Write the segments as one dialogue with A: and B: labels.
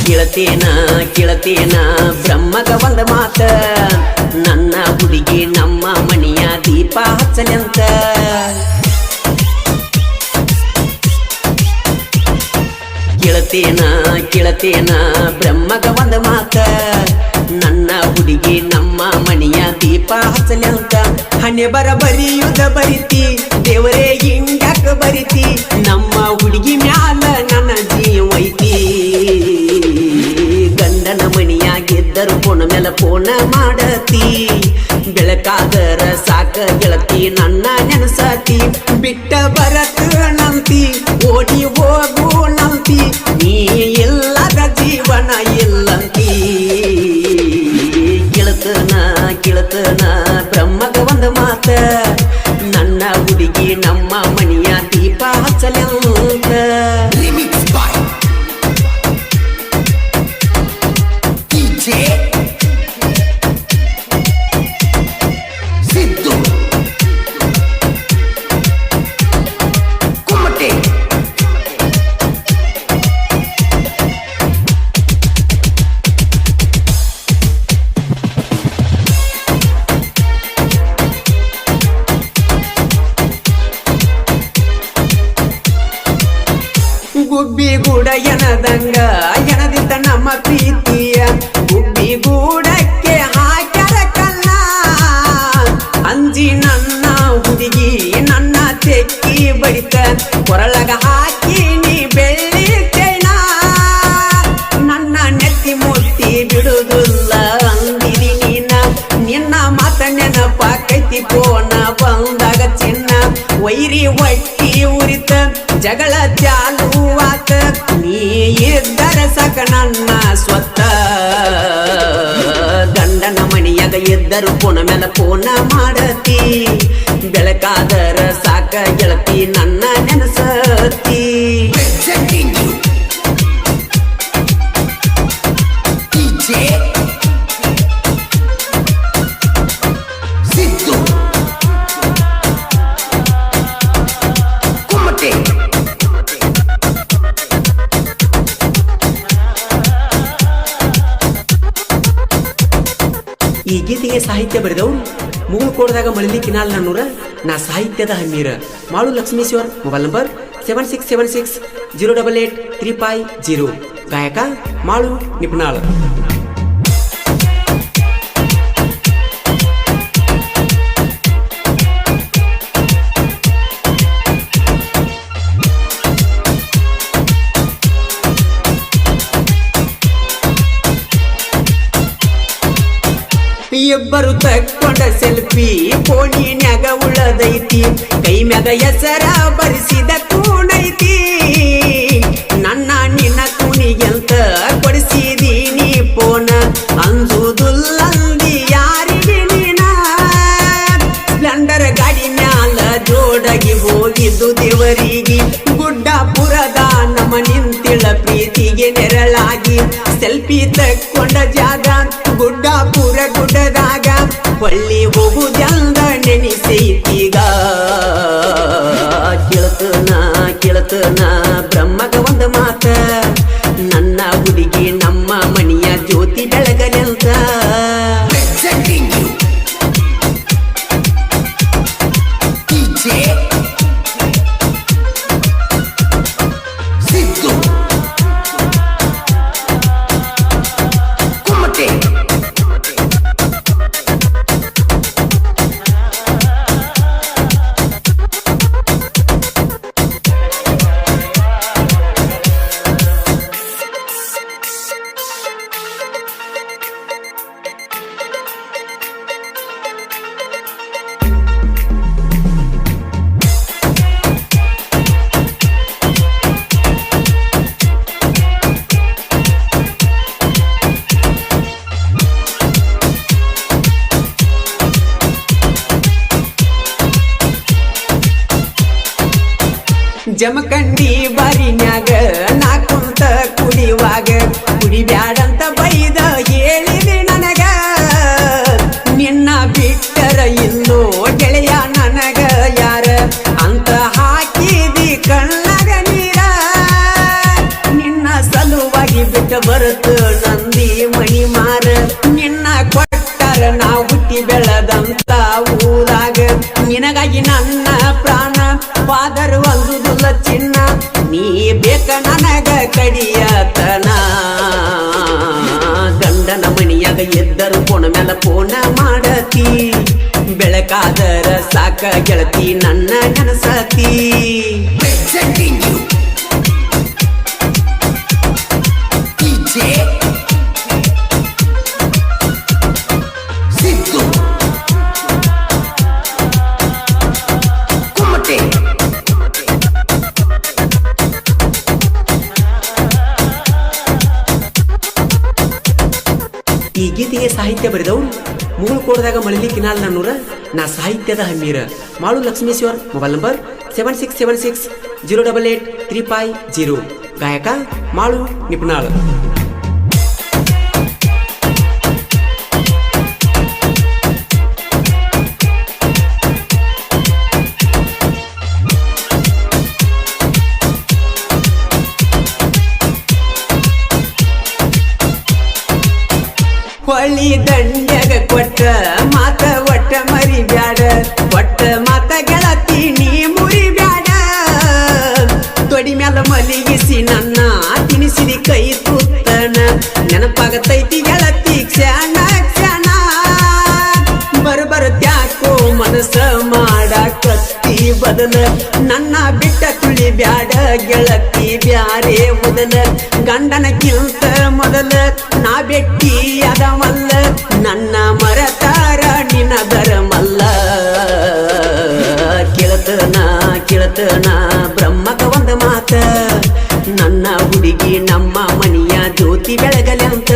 A: ಕೇಳತೇನ ಬ್ರಹ್ಮಗ ಒಂದ ಮಾತ ನನ್ನ ಹುಡುಗಿ ನಮ್ಮ ಮನೆಯ ದೀಪ ಹಚ್ಚಲೆಂತ ಕೇಳತೇನ ಬ್ರಹ್ಮಗ ಒಂದ ಮಾತ ನನ್ನ ಹುಡುಗಿ ನಮ್ಮ ಮನೆಯ ದೀಪ ಹಚ್ಚಲೆಂತ ಹಣೆ ಬರಿಯುದ ಬರಿತಿ ದೇವರೇ ಹಿಂಗ್ಯಾಕ ಬರಿತಿ ನಮ್ಮ ಹುಡುಗಿ ಮ್ಯಾಲ ನನ್ನ ಜೀವೈತಿ ಗಂಡನ ಮನೆಯಾಗಿದ್ದರು ಫೋನ್ ಮೇಲೆ ಫೋನ್ ಮಾಡತಿ ಬೆಳಕಾದರ ಸಾಕ ಗೆಳತಿ ನನ್ನ ನೆನಸತಿ ಬಿಟ್ಟ ಬರತ ನಂತಿ ಓಡಿ ಹೋಗು ನಂತಿ ನೀ ಇಲ್ಲದ ಜೀವನ ಇಲ್ಲಂತಿ ಕೇಳತನ ಬ್ರಹ್ಮಗ ಒಂದ ಮಾತ ನನ್ನ ಹುಡುಗಿ ನಮ್ಮ ಮನೆಯ ದೀಪ ಹಚ್ಚಲೆಂತ ಗುಬ್ಬಿ ಗೂಡ ಎನದಿದ್ದ ನಮ್ಮ ಪ್ರೀತಿಯ ಗುಬ್ಬಿ ಗೂಡಕ್ಕೆ ಹಾಕ್ಯಾರ ಕಲ್ಲ ಅಂಜಿ ನನ್ನ ಹುಡುಗಿ ನನ್ನ ತೆಕ್ಕಿ ಬಡಿತ ಕೊರಳಗ ಹಾಕಿ ನೀ ಬೆಳ್ಳಿ ಚೈನ ನನ್ನ ನೆತ್ತಿ ಮುಟ್ಟಿ ಬಿಡುದಿಲ್ಲ ಅಂದಿನಿ ನೀನ ನಿನ್ನ ಮಾತ ನೆನಪಾಕೈತಿ ಪೋನ ಬಂದಾಗ ಚಿನ್ನ ವೈರಿ ಒಟ್ಟಿ ಉರಿತ ಜಗಳ ಚಾಲುವಾತ ನೀ ಇದ್ದರ ಸಕ ನನ್ನ ಸ್ವತ್ತ ಗಂಡನ ಮನೆಯಾಗ ಇದ್ದರು ಫೋನ ಮೇಲೆ ಫೋನ ಮಾಡತಿ ಬೆಳಕಾದರ ಸಾಕ ಗೆಳತಿ ನನ್ನ ನೆನಸತಿ ಈ ಗೀತೆಗೆ ಸಾಹಿತ್ಯ ಬರೆದವರು ಮುಗುಳ್ಕೋಟದಾಗ ಮಳಲಿ ಕಿನಾಲ್ ನನ್ನೂರ ನಾ ಸಾಹಿತ್ಯದ ಹಮ್ಮೀರ ಮಾಳು ಲಕ್ಷ್ಮೀಶ್ವರ್ ಮೊಬೈಲ್ ನಂಬರ್ 7676088350 ಗಾಯಕ ಮಾಳು ನಿಪುಣಾಳ್ ಇಬ್ಬರು ತಕ್ಕೊಂಡ ಸೆಲ್ಫಿ ಫೋನಿನ್ಯಾಗ ಉಳದೈತಿ ಕೈ ಮ್ಯಾಗ ಹೆಸರ ಬರಿಸಿದ ಕೂಣೈತಿ ನನ್ನ ನಿನ್ನ ಕೂನಿಗೆಂತ ಕೊಡಿಸಿದೀನಿ ಫೋನ ಅಂಜುದುಲ್ಲಂದಿ ಯಾರಿಗೆ ನೀನ ಸ್ಪ್ಲೆಂಡರ್ ಗಾಡಿ ಮ್ಯಾಲ ಜೋಡಾಗಿ ಹೋಗಿದ್ದು ದೇವರಿಗೆ ಗುಡ್ಡಾಪುರದ ನಮ್ಮ ನಿಂತಿಳ ಪ್ರೀತಿಗೆ ನೆರಳಾಗಿ ಸೆಲ್ಫಿ ತಕ್ಕೊಂಡ ಜಾಗ ಗುಡ್ಡಾಪುರ ಗುಡ್ಡದಾಗ ಹೊಳ್ಳಿ ಹೋಗುದೆಂದ ನೆನಿಸೈತೀಗ ಕೇಳತನ ಬ್ರಹ್ಮಗ ಒಂದ ಮಾತ ನನ್ನ ಹುಡುಗಿ ನಮ್ಮ ಮನೆಯ ಜ್ಯೋತಿ ಬೆಳಗಲೆಂತ ಜಮಖಂಡಿ ಬಾರಿನ್ಯಾಗ ನಾ ಕುಂತ ಕುಡಿಯುವಾಗ ಕುಡಿಬ್ಯಾಡಂತ ಬೈದ ಹೇಳಿದೆ ನನಗ ನಿನ್ನ ಬಿಟ್ಟರ ಇಲ್ಲೋ ಗೆಳೆಯ ನನಗ ಯಾರ ಅಂತ ಹಾಕಿದಿ ಕಣ್ಣಗ ನೀರ ನಿನ್ನ ಸಲುವಾಗಿ ಬಿಟ್ಟ ಹೊರತು ನಂದಿ ಮಣಿ ಮಾರ ನಿನ್ನ ಕೊಟ್ಟಾರ ನಾ ಹುಟ್ಟಿ ಬೆಳೆದಂತ ಊರಾಗ ನಿನಗಾಗಿ ನನ್ನ ಪ್ರಾಣ ಫಾದರ್ ಒಂದುದುಲ್ಲ ಚಿನ್ನ ನೀ ಬೇಕ ನನಗ ಕಡಿಯತನ ಗಂಡನ ಮಣಿಯಾಗ ಎದ್ದರು ಫೋನ್ ಮ್ಯಾಲ ಫೋನ ಮಾಡತಿ ಬೆಳಕಾದರ ಸಾಕ ಗೆಳತಿ ನನ್ನ ನೆನಸತಿ ಈ ಗೀತೆಗೆ ಸಾಹಿತ್ಯ ಬರೆದವರು ಮುಗುಳ್ಕೋಟದಾಗ ಮಳಲಿ ಕಿನಾಲ್ ನನ್ನೂರ ನಾ ಸಾಹಿತ್ಯದ ಹಮ್ಮೀರ ಮಾಳು ಲಕ್ಷ್ಮೇಶ್ವರ್ ಮೊಬೈಲ್ ನಂಬರ್ 7676 088 350 ಗಾಯಕ ಮಾಳು ನಿಪುಣಾಳ್ ಹೊಳಿ ದಂಡ್ಯಾಗ ಕೊಟ್ಟ ಮಾತ ಒಟ್ಟ ಮರಿ ಬ್ಯಾಡ ಒಟ್ಟ ಮಾತ ಗೆಳತಿ ನೀ ಮುರಿ ಬ್ಯಾಡ ತೊಡಿ ಮ್ಯಾಲ ಮಲಿಗಿಸಿ ನನ್ನ ತಿನಿಸಿದಿ ಕೈ ತುತ್ತನ ನೆನಪಾಗತೈತಿ ಗೆಳತಿ ಕ್ಷಣ ಕ್ಷಣ ಬರತ್ಯಾಕೋ ಮನಸ್ಸ ಮಾಡಾಕತ್ತಿ ಬದಲ ನನ್ನ ಬಿಟ್ಟ ತುಳಿ ಬ್ಯಾಡ ಗೆಳತಿ ಬ್ಯಾರೆ ಮೊದಲ ಗಂಡನಕ್ಕಿಂತ ಮೊದಲ ನಾ ಬೆಟ್ಟಿ ಅದಮಲ್ಲ ನನ್ನ ಮರತಾರ ನಿನ್ನ ಧರ್ಮಲ್ಲ ಕೇಳತನ ಬ್ರಹ್ಮಕ ಒಂದ ಮಾತ ನನ್ನ ಹುಡುಗಿ ನಮ್ಮ ಮನೆಯ ಜ್ಯೋತಿ ಬೆಳಗಲಂತ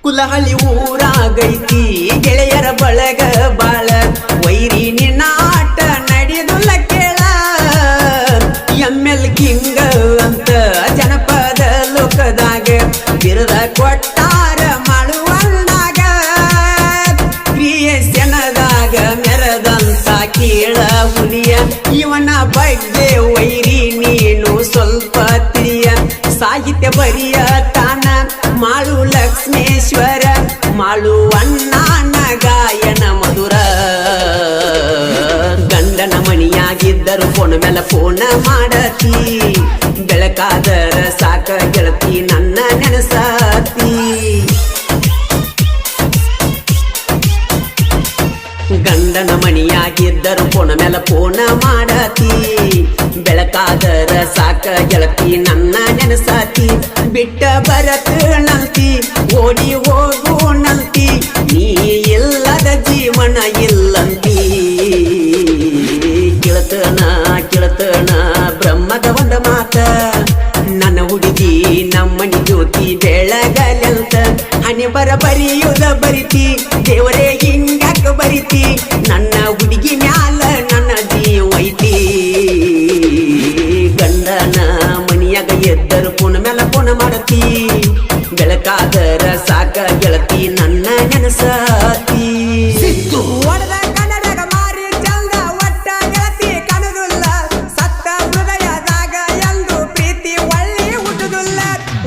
A: ಕುಲಹಳ್ಳಿ ಊರಾಗೈತಿ ಗೆಳೆಯರ ಬಳಗ ಬಾಳ ವೈರಿ ನಿನ್ನ ಆಟ ನಡೆದುಲ್ಲ ಕೇಳ ಎಮ್ಮೆಲ್ ಕಿಂಗ ಅಂತ ಜನಪದ ಲೋಕದಾಗ ಬಿರದ ಕೊಟ್ಟಾರ ಮಾಡುವಲ್ಲಾಗ ಕ್ರಿಯೇಷನದಾಗ ಮೆರದಂತ ಕೇಳ ಹುಲಿಯ ಇವನ ಬಗ್ಗೆ ವೈರಿ ನೀನು ಸ್ವಲ್ಪ ತಿಳಿಯ ಸಾಹಿತ್ಯ ಬರಿಯ ತಾನ ಮಾಳು ಲಕ್ಷ್ಮೇಶ್ವರ ಮಾಳು ಅಣ್ಣನ ಗಾಯನ ಮಧುರ ಗಂಡನ ಮಣಿಯಾಗಿದ್ದರು ಫೋನ್ ಮೇಲೆ ಫೋನ ಮಾಡತಿ ಬೆಳಕಾದರ ಸಾಕ ಗೆಳತಿ ನನ್ನ ನೆನಸತಿ ಗಂಡನ ಮಣಿಯಾಗಿದ್ದರು ಫೋನ್ ಮೇಲೆ ಫೋನ ಮಾಡತಿ ಬೆಳಕಾದರ ಸಾಕ ಗೆಳತಿ ನನ್ನ ನೆನಸತಿ ಬಿಟ್ಟ ಬರತನಂತಿ ಓಡಿ ಹೋಗು ನಂತಿ ನೀ ಇಲ್ಲದ ಜೀವನ ಇಲ್ಲಂತಿ ಕೇಳತನ ಬ್ರಹ್ಮದ ಒಂದ ಮಾತ ನನ್ನ ಹುಡುಗಿ ನಮ್ಮನಿ ಜ್ಯೋತಿ ಬೆಳಗಲಂತ ಹಣೆ ಬರಿಯುದ ಬರಿತಿ ದೇವರೇ ಹಿಂಗ್ಯಾಕ ಬರಿತಿ ನನ್ನ ಹುಡುಗಿ ಮ್ಯಾಲ ನನ್ನ ಜೀವೈತಿ ಗಂಡನ ಮನಿಯಾಗ ಎದ್ದರು ಫೋನ್ ಮ್ಯಾಲ ಫೋನ್ ಮಾಡತಿ ಬೆಳಕಾದರ ಸಾಕ ಗೆಳತಿ ನನ್ನ ನೆನಸತಿ ಒಡದ ಕನ್ನಡಗ ಮಾರಿ ಚಂದ ಒಟ್ಟ ಗೆಳತಿ ಕಣದುಲ್ಲ ಸತ್ತ ಹೃದಯದಾಗ ಎಂದು ಪ್ರೀತಿ ಒಳ್ಳಿ ಹುಟ್ಟುದುಲ್ಲ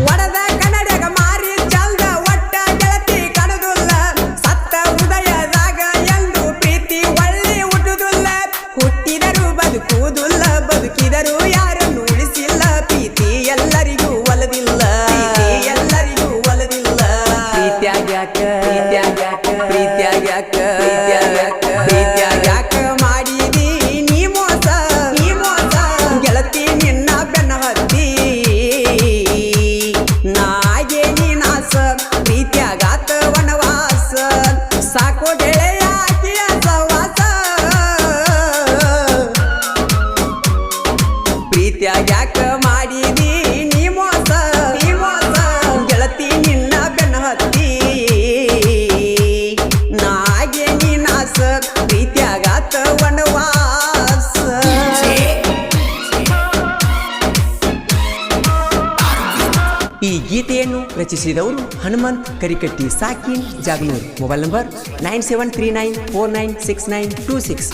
A: ಒಡದ ಕನ್ನಡಗ ಮಾರಿ ಚಂದ ಒಟ್ಟ ಗೆಳತಿ ಕಣದುಲ್ಲ ಸತ್ತ ಹೃದಯದಾಗ ಎಂದು ಪ್ರೀತಿ ಒಳ್ಳಿ ಹುಟ್ಟುದುಲ್ಲ ಹುಟ್ಟಿದರು ಬದುಕುವುದಿಲ್ಲ ಬದುಕಿದರು ಯಾರನ್ನು ಉಳಿಸಿಲ್ಲ ಪ್ರೀತಿ ಎಲ್ಲರಿಗೂ ಒಲದಿಲ್ಲ ಪ್ರೀತ್ಯಾಗ ಮಾಡಿದಿ ರಚಿಸಿದವರು ಹನುಮಂತ್ ಕರಿಕಟ್ಟಿ ಸಾಕಿನ್ ಜಾಗನೂರ್. Mobile number 9739496926.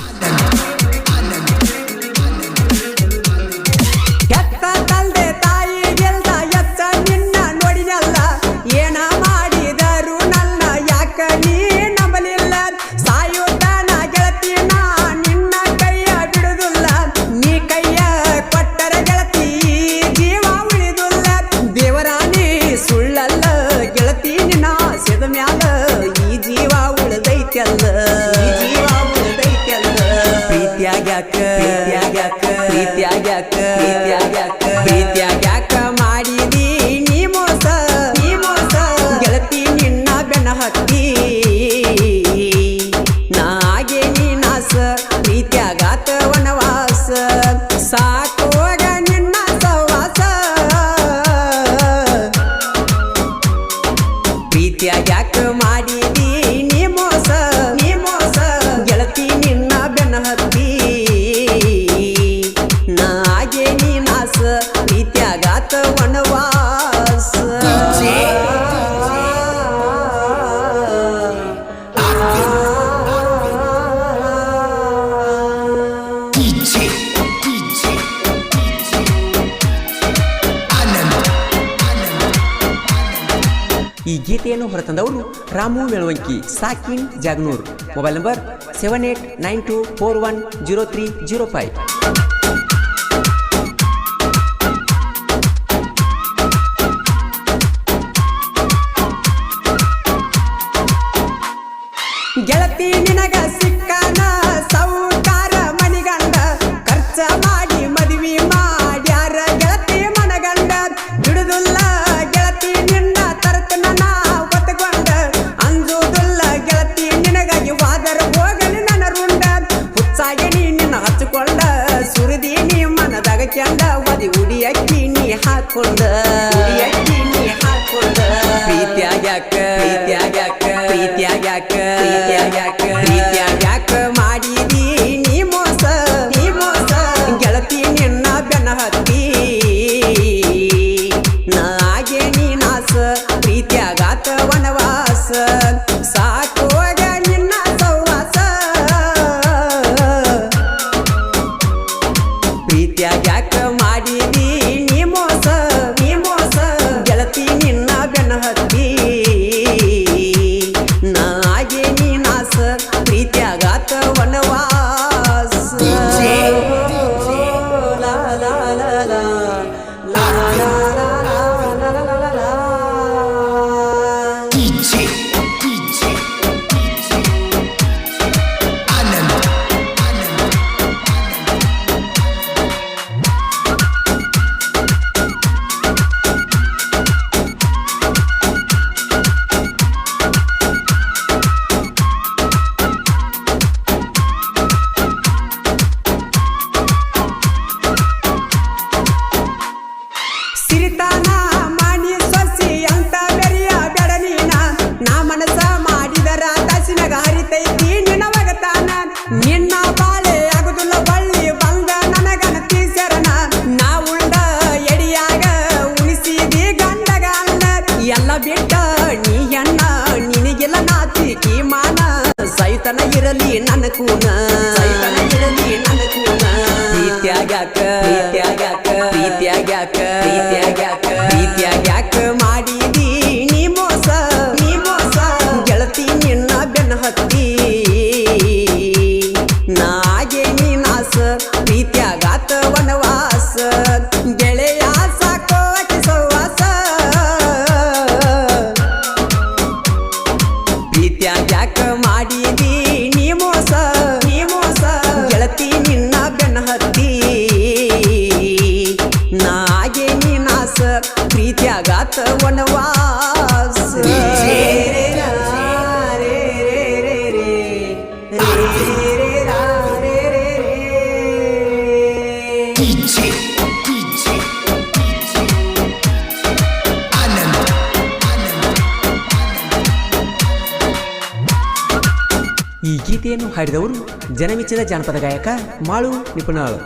A: ಪ್ರೀತ್ಯಾಗ್ಯಾಕ ಮಾಡಿದಿ ನೀ ಮೋಸ ಗೆಳತಿ ನಿನ್ನ ಬೆನ್ನ ಹತ್ತಿ ನಾಗೆ ನೀ ನಾಸ ಪ್ರೀತ್ಯಾಗಾತ ವನವಾಸ ಸಾಕೋಗ ನಿನ್ನ ಸವಾಸ ಪ್ರೀತ್ಯಾಗ್ಯಾಕ ಮಾಡಿದಿ ನೀ ಮೋಸ ಗೆಳತಿ ನಿನ್ನ ಬೆನ್ನ ಹತ್ತಿ ನಾಗೆ ನೀ ನಾಸ ಪ್ರೀತ್ಯಾಗಾತ ವನವಾಸ. ಈ ಗೀತೆಯನ್ನು ಹೊರತಂದವರು ರಾಮು ಮೆಳವಂಕಿ ಸಾಕಿನ್ ಜಾಗನೂರ್. Mobile number 7892410305. ಗೆಳತಿ ನಿನಗ ಸಿಕ್ಕನ ಸೌಕಾರ ಮನಿಗಂಡ ಖರ್ಚ ಮಾಡಿ ಮದುವೆ ಮಾಡ್ಯಾರ ಗೆಳತಿ ಮನಗಂಡ ಬಿಡುದಿಲ್ಲ ಗೆಳತಿ ನಿನ್ನ ತರತನ ನಾ ಹೊತ್ತಕೊಂಡ ಅಂಜುದಿಲ್ಲ ಗೆಳತಿ ನಿನಗಾಗಿ ವಾದರ ಹೋಗಲಿ ನನ್ನ ರುಂಡ ಹುಚ್ಚಾಗಿ ನಿನ್ನ ಹಚ್ಚಿಕೊಂಡ ಸುರಿದಿ ನೀ ಮನದಾಗ ಕೆಂಡ ಒದಿ ಉಡಿಯಕ್ಕಿ ನೀ ಹಾಕೊಂಡ ಪ್ರೀತ್ಯಾಗ್ಯಾಕ ಮಾಡಿದಿ ನೀ ಮೋಸ ಗೆಳತಿ ನಿನ್ನ ಬೆನ್ನ ಹತ್ತಿ ನಾಗೆ ನೀ ನಾಸ ಪ್ರೀತ್ಯಾಗಾತ ವನವಾಸ ಸಾಕೋಗ ನಿನ್ನ ಸೌವಾಸ ಪ್ರೀತ್ಯಾಗ್ಯಾಕ ಮಾಡಿದಿ ನೀ ಮೋಸ ಗೆಳತಿ ನಿನ್ನ ಬೆನ್ನ ಹತ್ತಿ ನಾಗೆ ನೀ ನಾಸ ಪ್ರೀತ್ಯಾಗಾತ ವನವಾಸ. ಸಿರಿತಾನ ಮಾನಿ ಸೊಸಿ ಅಂತ ಬೆರಿಯ ಬೆಡನೀನ ನಾ ಮನಸ ಮಾಡಿದರ ದಸಿನಗ ಹರಿತೈತಿ ನಿನ್ನ ಒಗತಾನ ನಿನ್ನ ಬಾಳೆ ಆಗುದಿಲ್ಲ ಬಳ್ಳಿ ಬಂದ ನನಗನತಿ ಶರಣ ನಾ ಉಳ್ದ ಎಡಿಯಾಗ ಉಣಿಸಿದಿ ಗಂಡಗ ಅನ್ನ ಎಲ್ಲ ಬಿಟ್ಟ ನೀ ಎಣ್ಣ ನಿನಗೆಲ್ಲ ನಾಚಿಕಿ ಮಾನ ಸೈತನ ಇರಲಿ ನನ್ನ ಕೂನ ಪ್ರೀತ್ಯಾಗ್ಯಾಕ ಮಾಡಿದಿ ನೀ ಮೋಸ ಗೆಳತಿ ನಿನ್ನ ಬೆನ್ನ ಹತ್ತಿ ನಾಗೆ ನೀ ನಾಸ ಪ್ರೀತ್ಯಾಗಾತ ವನವಾಸ ಗೆಳೆಯ ಸಾಕೋ ಸವಾಸ ಪ್ರೀತ್ಯಾಗ್ಯಾಕ ಮಾಡಿದಿ ನೀ ಮೋಸ ಗೆಳತಿ ನಿನ್ನ ಬೆನ್ನ ಹತ್ತಿ ನಾಗೆ ನೀ ನಾಸ ಪ್ರೀತ್ಯಾಗಾತ ವನವಾಸ. ಈ ಗೀತೆಯನ್ನು ಹಾಡಿದವರು ಜನಮೆಚ್ಚಿದ ಜಾನಪದ ಗಾಯಕ ಮಾಳು ನಿಪುಣಾಳ್.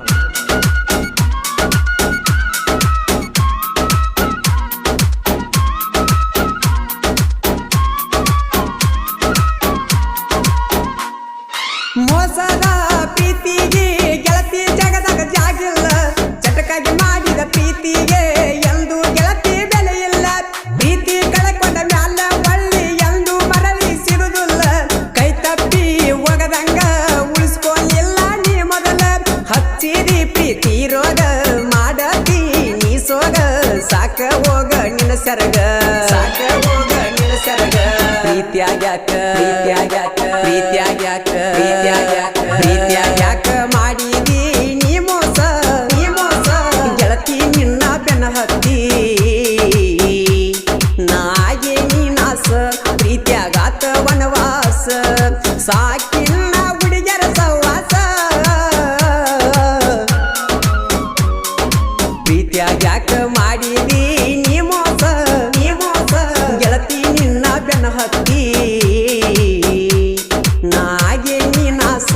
A: ಪ್ರೀತ್ಯಾಗ್ಯಾಕ ಮಾಡಿದಿ ನೀ ಮೋಸ ಗೆಳತಿ ನಿನ್ನ ಬೆನ್ನ ಹತ್ತಿ ನಾಗೆ ನೀನಾಸ ಪ್ರೀತ್ಯಾಗಾತ ವನವಾಸ ಸಾಕಿನ್ನ ಹುಡುಗರ ಸವಾಸ ಪ್ರೀತ್ಯಾಗ್ಯಾಕ ಮಾಡಿದಿ ನೀ ಮೋಸ ಗೆಳತಿ ನಿನ್ನ ಬೆನ್ನ ಹತ್ತಿ ನಾಗೆ ನೀನಾಸ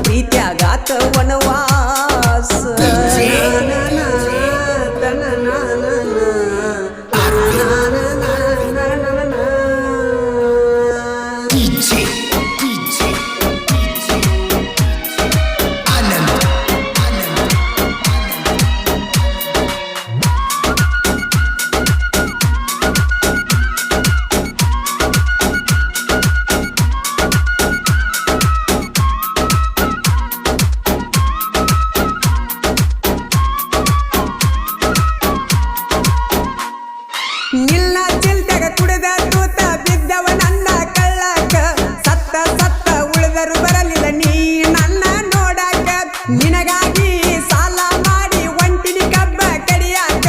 A: ಪ್ರೀತ್ಯಾಗಾತ ವನವಾಸ ನಿನ್ನ ಚಿಲ್ತೆಗ ಕುಡಿದ ತೂತ ಬಿದ್ದವ ನನ್ನ ಕಳ್ಳಾಕ ಸತ್ತ ಉಳಿದರು ಬರಲಿಲ್ಲ ನೀ ನನ್ನ ನೋಡಾಕ ನಿನಗಾಗಿ ಸಾಲ ಮಾಡಿ ಒಂಟಿನಿ ಕಬ್ಬ ಕಡಿಯಾಕ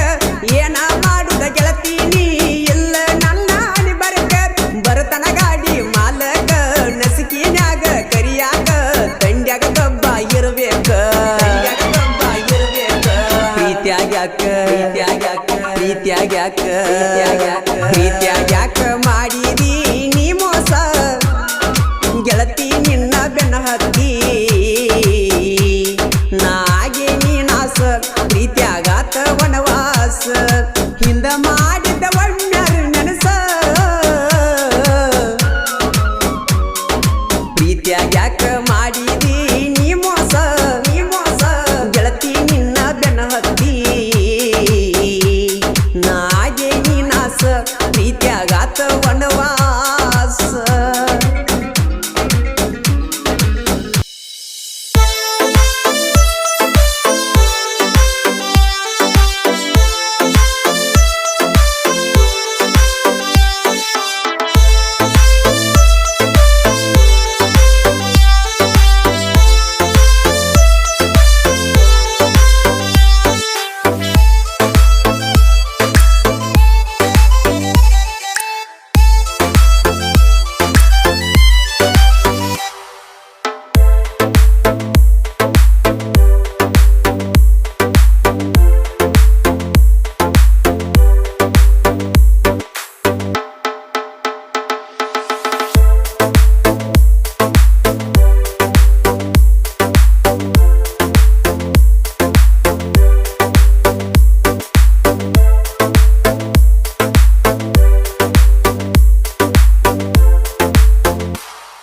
A: ಏನ ಮಾಡುದ ಗೆಳತಿ ನೀ ಇಲ್ಲ ನನ್ನ ಹಣಿ ಬರತನ ಗಾಡಿ ಮಾಲಕ ನಸಿಕಿನ್ಯಾಗ ಕರಿಯಾಕ ತಂಡ್ಯಾಗ ಕಬ್ಬ ಇರಬೇಕ ಪ್ರೀತ್ಯಾಗ್ಯಾಕ ಮಾಡಿದಿ ನೀ ಮೋಸ ಗೆಳತಿ ನಿನ್ನ ಬೆನ್ನ ಹತ್ತಿ ನಾಗೆ ನೀನಾಸ ಪ್ರೀತ್ಯಾಗಾತ ವನವಾಸ ಹಿಂದ ಮಾಡಿದ್ದ ಒಣ್ಣರು ನೆನಸ ಪ್ರೀತ್ಯಾಗ್ಯಾಕ ಮಾಡಿದಿ ನೀ ಮೋಸ